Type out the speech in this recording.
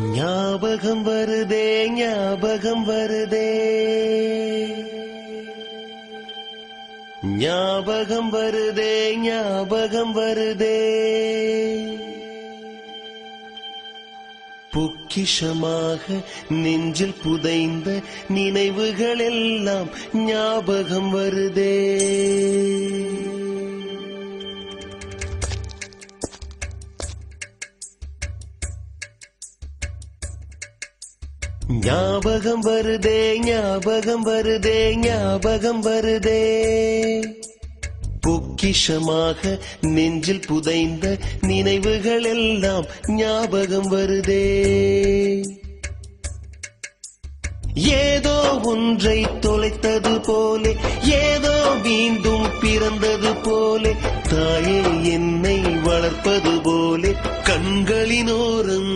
ஞாபகம் வருதே ஞாபகம் வருதே ஞாபகம் வருதே ஞாபகம் வருதே பொக்கிஷமாக நெஞ்சில் புதைந்த நினைவுகள் எல்லாம் ஞாபகம் வருதே. ஞாபகம் வருதே ஞாபகம் வருதே ஞாபகம் வருதே பொக்கிஷமாக நெஞ்சில் புதைந்த நினைவுகள் எல்லாம் ஞாபகம் வருதே. ஏதோ ஒன்றை தொலைத்தது போலே ஏதோ மீண்டும் பிறந்தது போலே தாயே என்னை வளர்ப்பது போலே கண்களினோரம்